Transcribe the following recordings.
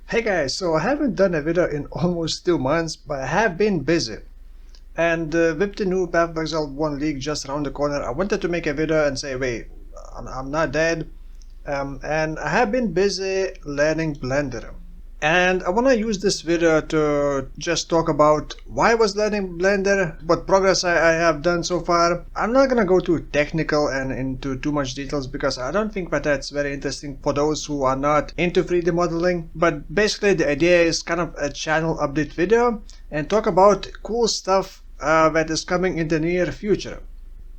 Hey guys, so I haven't done a video in almost 2 months, but I have been busy. And with the new Path of Exile 1 league just around the corner, I wanted to make a video and say, wait, I'm not dead. And I have been busy learning Blender. And I want to use this video to just talk about why I was learning Blender, what progress I have done so far. I'm not gonna go too technical and into too much details because I don't think that that's very interesting for those who are not into 3D modeling. But basically the idea is kind of a channel update video and talk about cool stuff that is coming in the near future.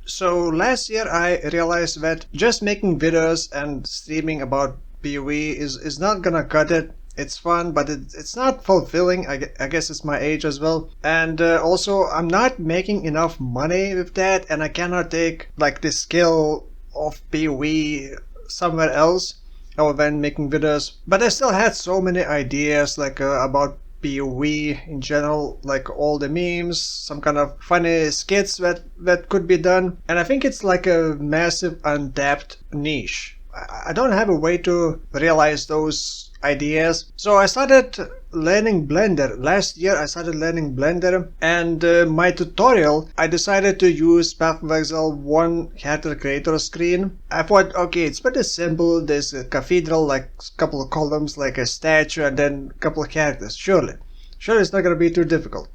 So last year I realized that just making videos and streaming about PoE is not gonna cut it. It's fun, but it's not fulfilling. I guess it's my age as well. And also, I'm not making enough money with that, and I cannot take like the skill of PoE somewhere else other than making videos. But I still had so many ideas like about PoE in general, like all the memes, some kind of funny skits that could be done. And I think it's like a massive untapped niche. I don't have a way to realize those ideas. So I started learning Blender. Last year I started learning Blender, and my tutorial I decided to use Path of Exile 1 character creator screen. I thought, okay, it's pretty simple. There's a cathedral, like a couple of columns, like a statue, and then a couple of characters. Surely it's not gonna be too difficult.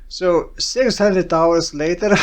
So 600 hours later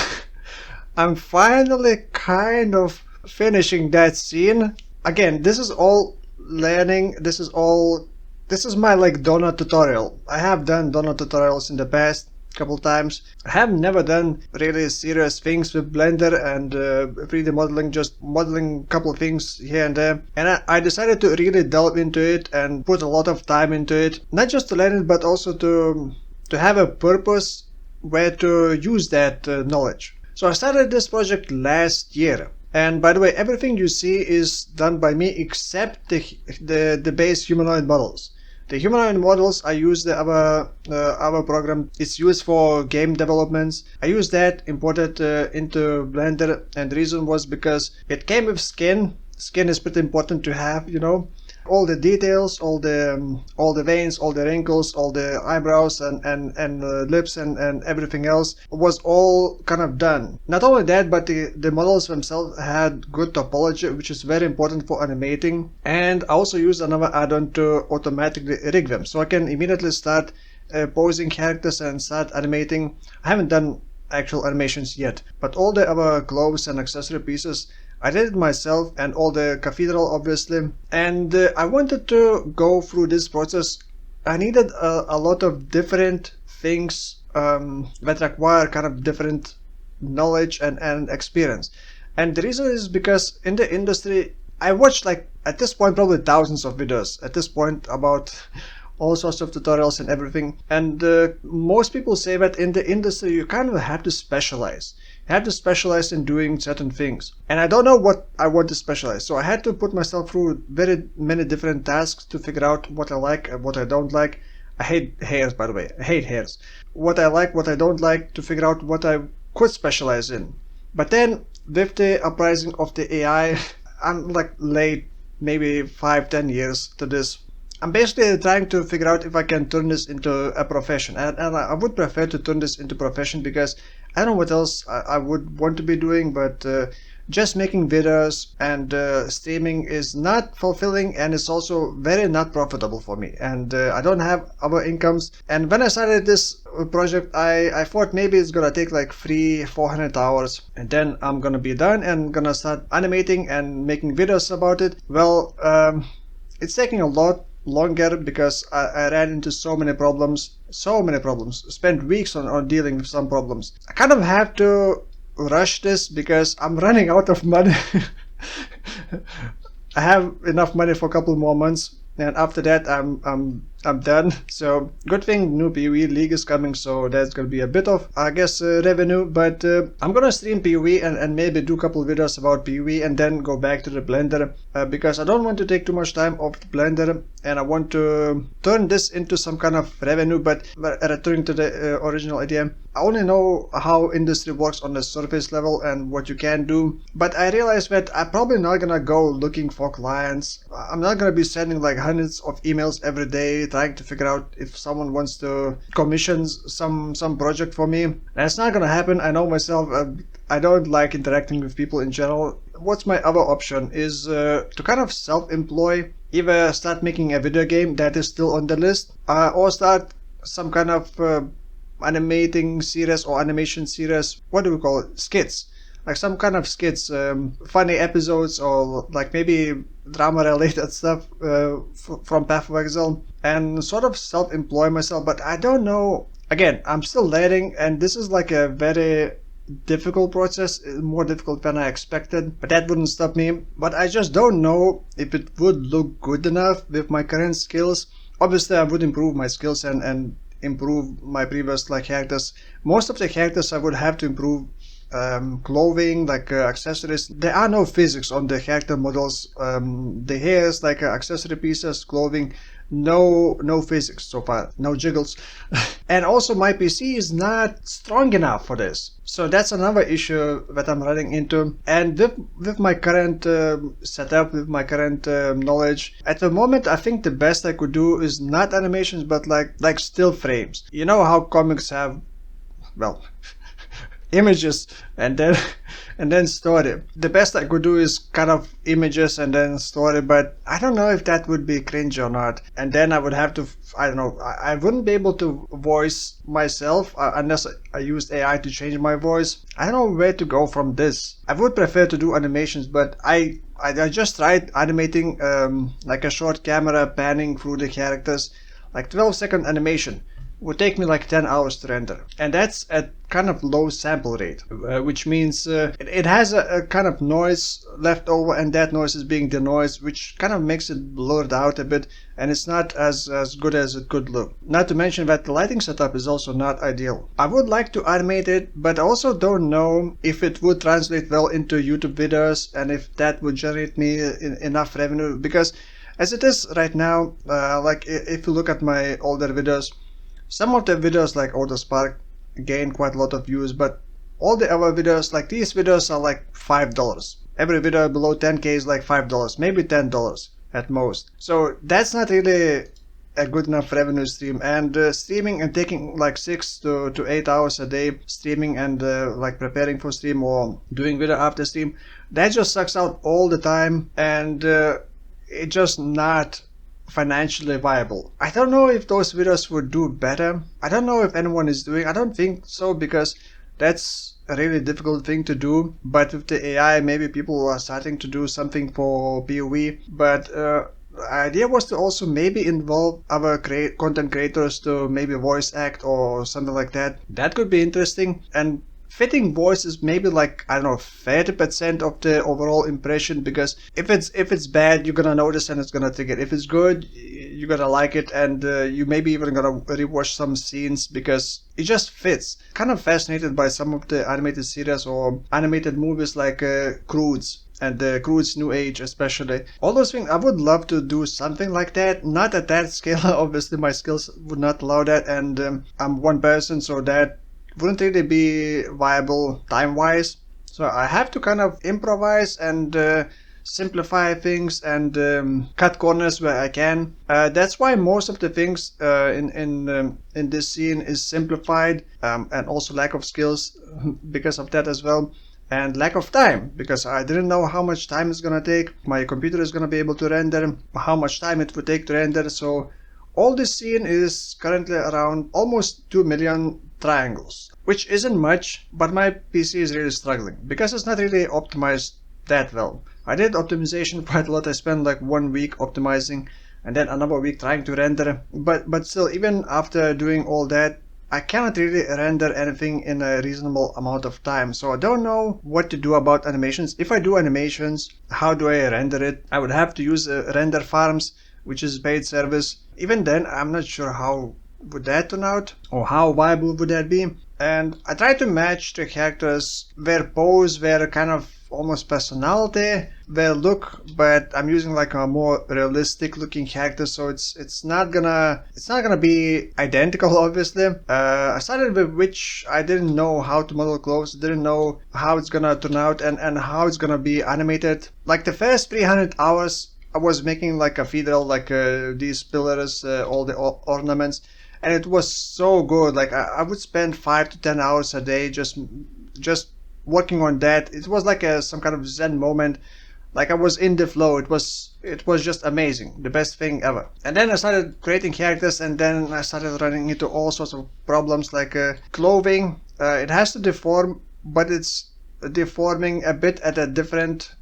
I'm finally kind of finishing that scene. Again, this is all learning. This is my like donut tutorial. I have done donut tutorials in the past couple times. I have never done really serious things with Blender and 3D modeling, just modeling a couple of things here and there. And I decided to really delve into it and put a lot of time into it, not just to learn it, but also to have a purpose where to use that knowledge. So I started this project last year. And by the way, everything you see is done by me except the base humanoid models. The humanoid models, I use the other program. It's used for game developments. I use that, imported into Blender, and the reason was because it came with skin. Skin is pretty important to have, you know. All the details, all the veins, all the wrinkles, all the eyebrows and lips and everything else was all kind of done. Not only that, but the models themselves had good topology, which is very important for animating. And I also used another add-on to automatically rig them, so I can immediately start posing characters and start animating. I haven't done actual animations yet, but all the other clothes and accessory pieces I did it myself, and all the cathedral obviously. And I wanted to go through this process. I needed a lot of different things that require kind of different knowledge and experience. And the reason is because in the industry I watched, like, at this point probably thousands of videos at this point about all sorts of tutorials and everything. And most people say that in the industry you kind of have to specialize. You have to specialize in doing certain things. And I don't know what I want to specialize. So I had to put myself through very many different tasks to figure out what I like and what I don't like. I hate hairs, by the way. I hate hairs. What I like, what I don't like, to figure out what I could specialize in. But then with the uprising of the AI, I'm like late, maybe 5-10 years to this. I'm basically trying to figure out if I can turn this into a profession, and I would prefer to turn this into profession because I don't know what else I would want to be doing, but just making videos and streaming is not fulfilling, and it's also very not profitable for me, and I don't have other incomes. And when I started this project, I thought maybe it's gonna take like 300-400 hours, and then I'm gonna be done and gonna start animating and making videos about it. Well, it's taking a lot longer because I ran into so many problems, spent weeks on dealing with some problems. I kind of have to rush this because I'm running out of money. I have enough money for a couple more months, and after that I'm done. So good thing new PoE league is coming, so that's gonna be a bit of, I guess, revenue. But I'm gonna stream PoE and maybe do a couple videos about PoE and then go back to the Blender because I don't want to take too much time off the Blender, and I want to turn this into some kind of revenue. But returning to the original idea, I only know how industry works on the surface level and what you can do, but I realized that I'm probably not gonna go looking for clients. I'm not gonna be sending like hundreds of emails every day trying to figure out if someone wants to commission some project for me. That's not gonna happen. I know myself. I don't like interacting with people in general. What's my other option is to kind of self-employ, either start making a video game that is still on the list, or start some kind of animating series or animation series. What do we call it? Skits. Like some kind of skits, funny episodes, or like maybe drama related stuff from Path of Exile, and sort of self-employ myself. But I don't know. Again, I'm still learning, and this is like a very difficult process, more difficult than I expected, but that wouldn't stop me. But I just don't know if it would look good enough with my current skills. Obviously I would improve my skills and improve my previous like characters. Most of the characters I would have to improve clothing, like accessories. There are no physics on the character models. The hairs, like accessory pieces, clothing, no physics so far, no jiggles. And also my PC is not strong enough for this, so that's another issue that I'm running into. And with my current setup, with my current knowledge at the moment, I think the best I could do is not animations, but like still frames. You know how comics have, well, images and then story. The best I could do is kind of images and then story, but I don't know if that would be cringe or not. And then I would have to, I don't know, I wouldn't be able to voice myself unless I used AI to change my voice. I don't know where to go from this. I would prefer to do animations, but I just tried animating like a short camera panning through the characters, like 12-second animation. Would take me like 10 hours to render, and that's at kind of low sample rate, which means it has a kind of noise left over, and that noise is being denoised, which kind of makes it blurred out a bit, and it's not as good as it could look. Not to mention that the lighting setup is also not ideal. I would like to animate it, but I also don't know if it would translate well into YouTube videos and if that would generate me enough revenue, because as it is right now, like if you look at my older videos, some of the videos like Auto Spark gain quite a lot of views, but all the other videos, like these videos, are like $5. Every video below 10k is like $5, maybe $10 at most. So that's not really a good enough revenue stream. And streaming and taking like 6 to 8 hours a day streaming and like preparing for stream or doing video after stream, that just sucks out all the time, and it's just not financially viable. I don't know if those videos would do better. I don't know if anyone is doing. I don't think so, because that's a really difficult thing to do. But with the AI, maybe people are starting to do something for POV. But the idea was to also maybe involve other content creators to maybe voice act or something like that. That could be interesting. And fitting voice is maybe like, I don't know, 30% of the overall impression, because if it's bad, you're gonna notice and it's gonna trigger. If it's good, you're gonna like it, and you maybe even gonna rewatch some scenes because it just fits. Kind of fascinated by some of the animated series or animated movies like Croods and Croods New Age especially. All those things, I would love to do something like that. Not at that scale, obviously my skills would not allow that, and I'm one person, so that wouldn't really be viable time-wise. So I have to kind of improvise and simplify things and cut corners where I can. That's why most of the things in this scene is simplified, and also lack of skills because of that as well, and lack of time, because I didn't know how much time it's gonna take. My computer is gonna be able to render, how much time it would take to render. So all this scene is currently around almost 2 million triangles, which isn't much, but my PC is really struggling because it's not really optimized that well. I did optimization quite a lot. I spent like 1 week optimizing and then another week trying to render, but still, even after doing all that, I cannot really render anything in a reasonable amount of time. So I don't know what to do about animations. If I do animations, how do I render it? I would have to use render farms, which is a paid service. Even then, I'm not sure how would that turn out or how viable would that be. And I try to match the characters, their pose, their kind of almost personality, their look, but I'm using like a more realistic looking character, so it's not gonna be identical, obviously. I started with which I didn't know how to model clothes, didn't know how it's gonna turn out and how it's gonna be animated. Like the first 300 hours I was making like a cathedral, like these pillars, all the ornaments, and it was so good. Like I would spend 5 to 10 hours a day just working on that. It was like some kind of Zen moment. Like I was in the flow. It was just amazing, the best thing ever. And then I started creating characters, and then I started running into all sorts of problems like clothing. It has to deform, but it's deforming a bit at a different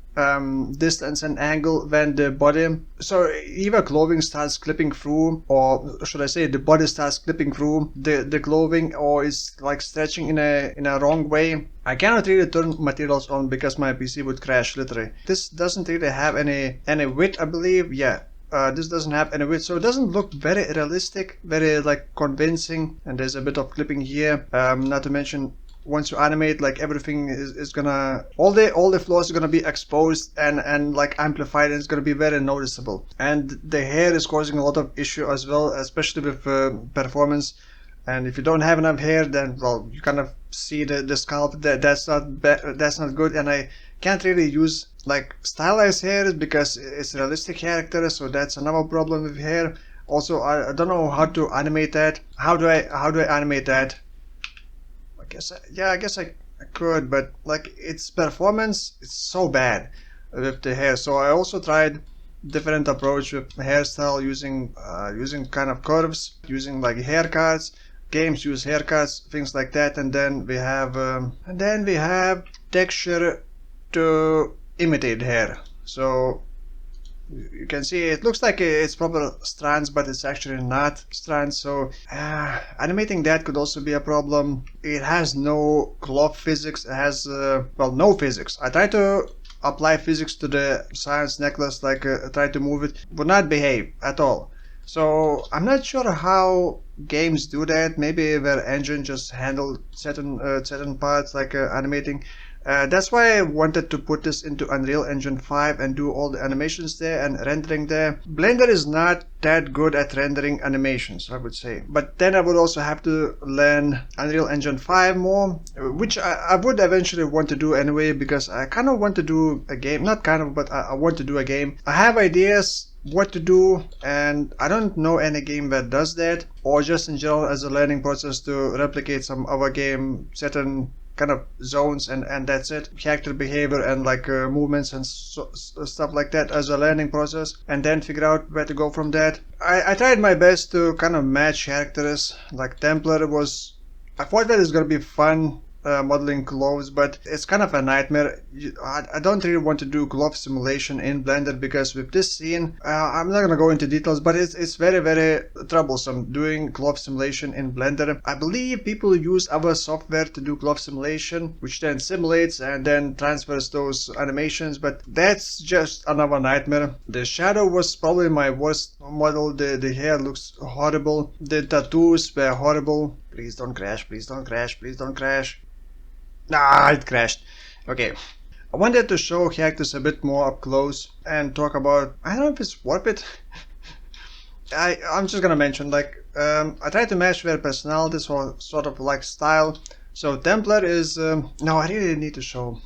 distance and angle than the body. So either clothing starts clipping through, or should I say the body starts clipping through the clothing, or is like stretching in a wrong way. I cannot really turn materials on because my PC would crash literally. This doesn't really have any width, I believe. Yeah. This doesn't have any width, so it doesn't look very realistic, very like convincing, and there's a bit of clipping here. Not to mention, once you animate, like everything is gonna, all the flaws are gonna be exposed and like amplified, and it's gonna be very noticeable. And the hair is causing a lot of issue as well, especially with performance. And if you don't have enough hair, then well, you kind of see the scalp. That's not good. And I can't really use like stylized hair because it's a realistic character, so that's another problem with hair. Also, I don't know how to animate that. How do I animate that? I guess I could, but like its performance is so bad with the hair. So I also tried different approach with hairstyle, using kind of curves, using like haircuts. Games use haircuts, things like that, and then we have texture to imitate hair. So you can see it looks like it's proper strands, but it's actually not strands. So animating that could also be a problem. It has no cloth physics. It has no physics. I tried to apply physics to the science necklace, like try to move it, would not behave at all. So I'm not sure how games do that. Maybe their engine just handle certain parts, like animating. That's why I wanted to put this into Unreal Engine 5 and do all the animations there and rendering there. Blender is not that good at rendering animations, I would say. But then I would also have to learn Unreal Engine 5 more, which I would eventually want to do anyway, because I kind of want to do a game. Not kind of, but I want to do a game. I have ideas what to do, and I don't know any game that does that, or just in general as a learning process to replicate some other game, certain kind of zones, and that's it. Character behavior and like movements and stuff like that as a learning process, and then figure out where to go from that. I tried my best to kind of match characters. Like Templar was, I thought that it's gonna be fun modeling clothes, but it's kind of a nightmare. I don't really want to do glove simulation in Blender, because with this scene, I'm not gonna go into details, but it's very, very troublesome doing glove simulation in Blender. I believe people use other software to do glove simulation, which then simulates and then transfers those animations, but that's just another nightmare. The shadow was probably my worst model. The hair looks horrible. The tattoos were horrible. Please don't crash, please don't crash, please don't crash. Ah, it crashed. Okay. I wanted to show characters a bit more up close and talk about, I don't know if it's worth it. I'm just gonna mention, like, I tried to match their personalities or sort of like style. So Templar is, no, I really need to show,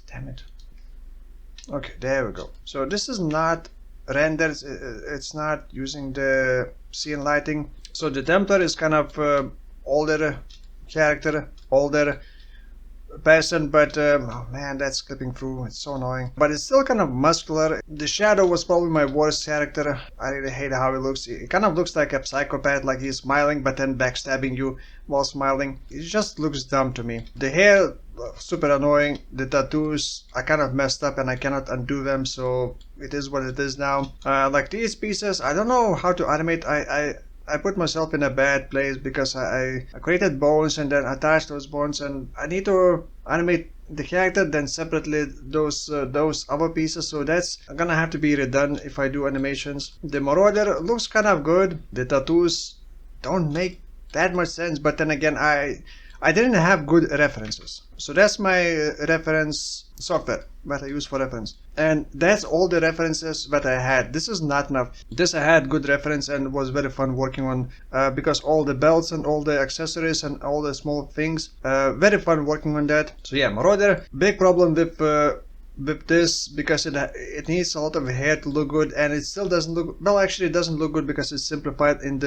damn it. Okay, there we go. So this is not rendered, it's not using the scene lighting. So the Templar is kind of older character, older person, but oh man, that's clipping through, it's so annoying, but it's still kind of muscular. The shadow was probably my worst character. I really hate how he looks. It kind of looks like a psychopath, like he's smiling but then backstabbing you while smiling. It just looks dumb to me. The hair, super annoying. The tattoos, I kind of messed up and I cannot undo them, so it is what it is now. Like these pieces, I don't know how to animate. I put myself in a bad place because I created bones and then attached those bones, and I need to animate the character then separately those other pieces, so that's gonna have to be redone if I do animations. The Marauder looks kind of good. The tattoos don't make that much sense, but then again I didn't have good references, so that's my reference software that I use for reference, and that's all the references that I had. This is not enough. This I had good reference and was very fun working on, because all the belts and all the accessories and all the small things, very fun working on that. So yeah, Marauder, big problem with with this because it needs a lot of hair to look good, and it still doesn't look well. Actually, it doesn't look good because it's simplified in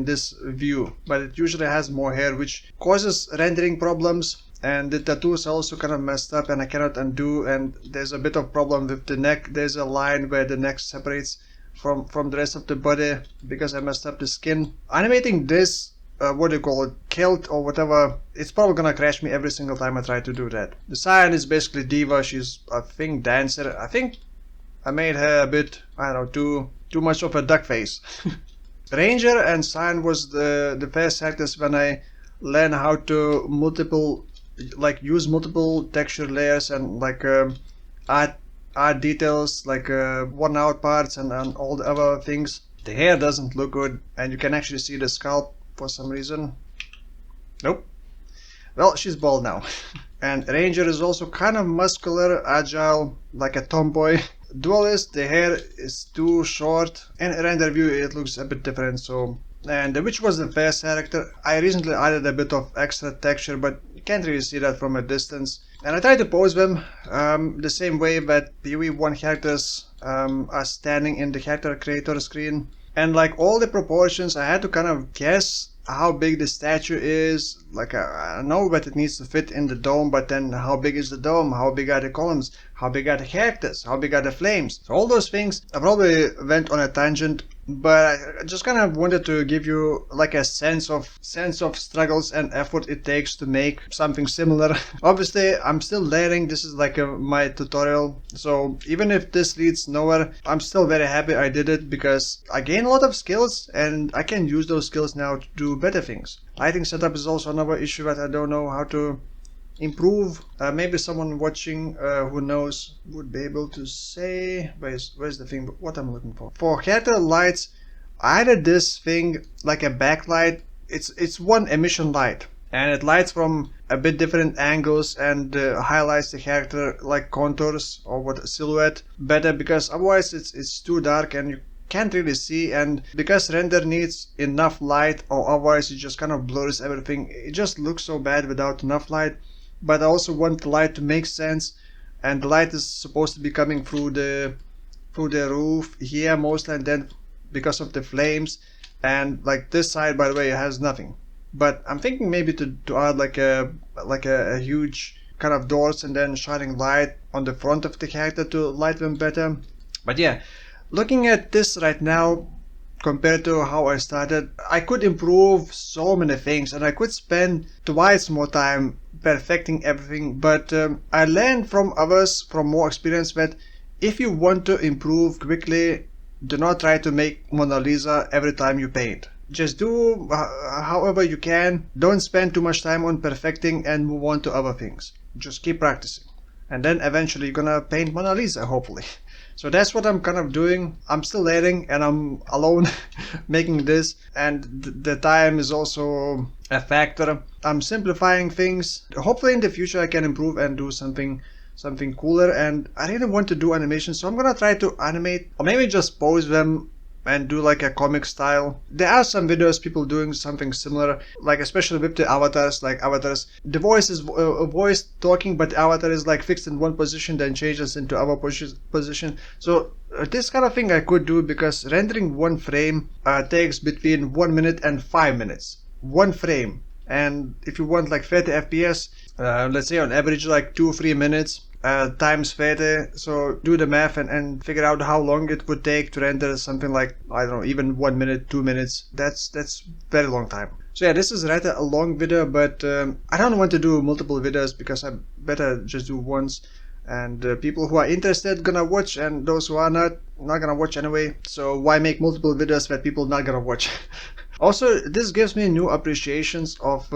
this view, but it usually has more hair, which causes rendering problems. And the tattoos are also kind of messed up, and I cannot undo. And there's a bit of problem with the neck. There's a line where the neck separates from the rest of the body because I messed up the skin. Animating this, what do you call it, kilt or whatever, it's probably gonna crash me every single time I try to do that. The Cyan is basically Diva. She's, I think, dancer. I think I made her a bit, I don't know, too much of a duck face. Ranger and Cyan was the first actors when I learned how to use multiple texture layers and add details like worn out parts and all the other things. The hair doesn't look good, and you can actually see the scalp for some reason. Nope. Well, she's bald now. And Ranger is also kind of muscular, agile, like a tomboy. Duelist, the hair is too short. In render view it looks a bit different. So, and the Witch was the first character. I recently added a bit of extra texture, but you can't really see that from a distance. And I tried to pose them the same way that PoE1 characters are standing in the character creator screen. And like all the proportions, I had to kind of guess how big the statue is. Like I know that it needs to fit in the dome, but then how big is the dome? How big are the columns? How big are the characters? How big are the flames? So all those things, I probably went on a tangent, but I just kind of wanted to give you like a sense of struggles and effort it takes to make something similar. Obviously, I'm still learning. This is like my tutorial. So even if this leads nowhere, I'm still very happy I did it because I gained a lot of skills and I can use those skills now to do better things. Lighting setup is also another issue that I don't know how to improve. Maybe someone watching who knows would be able to say. Where's the thing? What I'm looking for? For character lights, I added this thing like a backlight. It's one emission light, and it lights from a bit different angles and highlights the character like contours or what silhouette better, because otherwise it's too dark and you can't really see. And because render needs enough light, or otherwise it just kind of blurs everything, it just looks so bad without enough light. But I also want the light to make sense, and the light is supposed to be coming through the roof here mostly, and then because of the flames. And like this side, by the way, has nothing. But I'm thinking maybe to add like a huge kind of doors and then shining light on the front of the character to light them better. But yeah, looking at this right now compared to how I started, I could improve so many things and I could spend twice more time perfecting everything. But I learned from others, from more experience, that if you want to improve quickly, do not try to make Mona Lisa every time you paint. Just do however you can. Don't spend too much time on perfecting and move on to other things. Just keep practicing, and then eventually you're gonna paint Mona Lisa, hopefully. So that's what I'm kind of doing. I'm still learning and I'm alone making this, and the time is also a factor. I'm simplifying things. Hopefully in the future I can improve and do something cooler, and I really want to do animation, so I'm gonna try to animate or maybe just pose them and do like a comic style. There are some videos people doing something similar, like especially with the avatars. Like avatars, the voice is a voice talking, but the avatar is like fixed in one position, then changes into other position. So this kind of thing I could do, because rendering one frame takes between 1 minute and 5 minutes. One frame. And if you want like 30 FPS, let's say on average like 2-3 minutes times 30, so do the math and figure out how long it would take to render something like, I don't know, even 1 minute, 2 minutes. That's very long time. So yeah, this is rather a long video, but I don't want to do multiple videos because I better just do once, and people who are interested gonna watch, and those who are not gonna watch anyway. So why make multiple videos that people not gonna watch? Also, this gives me new appreciations of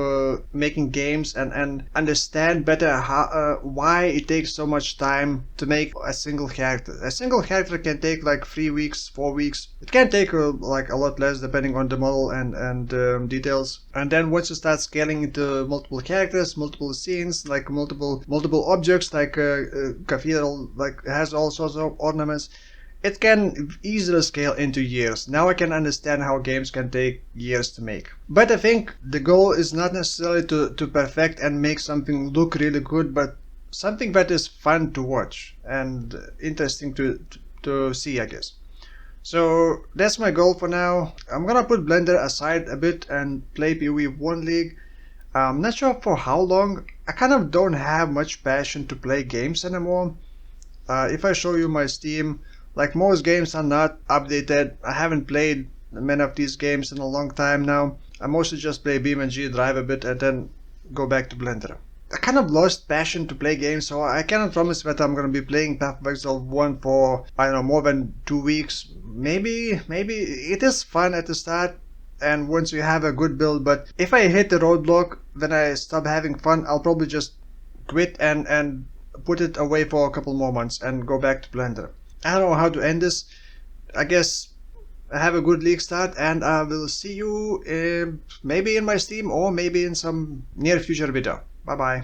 making games and understand better how, why it takes so much time to make a single character. A single character can take like 3 weeks, 4 weeks. It can take like a lot less depending on the model and details. And then once you start scaling into multiple characters, multiple scenes, like multiple objects, like cathedral, like has all sorts of ornaments, it can easily scale into years. Now I can understand how games can take years to make. But I think the goal is not necessarily to perfect and make something look really good, but something that is fun to watch and interesting to see, I guess. So that's my goal for now. I'm gonna put Blender aside a bit and play PoE 1 League. I'm not sure for how long. I kind of don't have much passion to play games anymore. If I show you my Steam, like most games are not updated. I haven't played many of these games in a long time now. I mostly just play BeamNG, drive a bit, and then go back to Blender. I kind of lost passion to play games, so I cannot promise that I'm going to be playing Path of Exile 1 for, I don't know, more than 2 weeks. Maybe it is fun at the start, and once you have a good build, but if I hit the roadblock, then I stop having fun, I'll probably just quit and put it away for a couple more months and go back to Blender. I don't know how to end this. I guess have a good league start, and I will see you maybe in my Steam or maybe in some near future video. Bye bye.